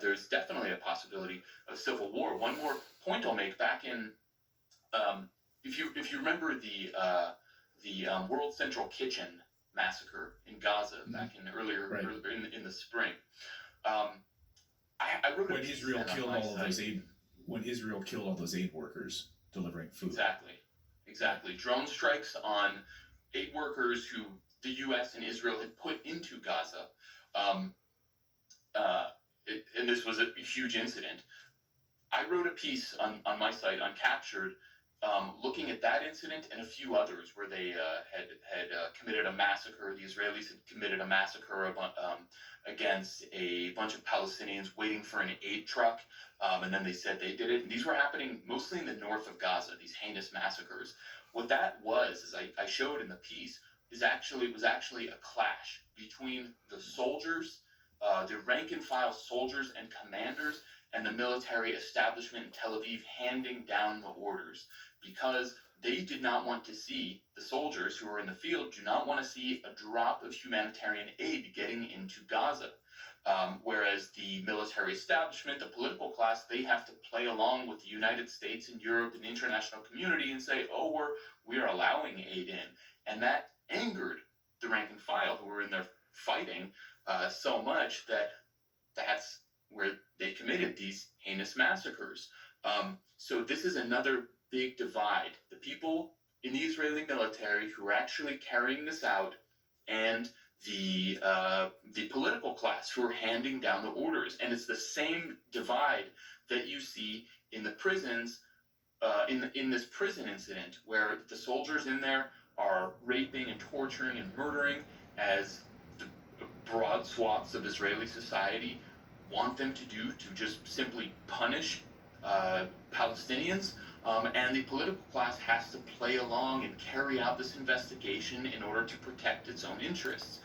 there's definitely a possibility of civil war. One more point I'll make: back in, if you remember the World Central Kitchen massacre in Gaza back in earlier in the spring. I wrote when Israel killed all of those aid when Israel killed all those aid workers delivering food. Exactly. Drone strikes on aid workers who the U.S. and Israel had put into Gaza. And this was a huge incident. I wrote a piece on my site on Captured, looking at that incident and a few others where they had committed a massacre. The Israelis had committed a massacre against a bunch of Palestinians waiting for an aid truck, and then they said they did it. And these were happening mostly in the north of Gaza, these heinous massacres. What that was, as I showed in the piece, was actually a clash between the soldiers, the rank-and-file soldiers and commanders, and the military establishment in Tel Aviv handing down the orders, because they did not want to see, the soldiers who were in the field do not want to see a drop of humanitarian aid getting into Gaza. Whereas the military establishment, the political class, they have to play along with the United States and Europe and the international community and say, oh, we're allowing aid in. And that angered the rank and file who were in there fighting so much that that's where they committed these heinous massacres. So this is another big divide. The people in the Israeli military who are actually carrying this out, and the political class who are handing down the orders. And it's the same divide that you see in the prisons, in this prison incident, where the soldiers in there are raping and torturing and murdering, as the broad swaths of Israeli society want them to do, to just simply punish Palestinians. And the political class has to play along and carry out this investigation in order to protect its own interests.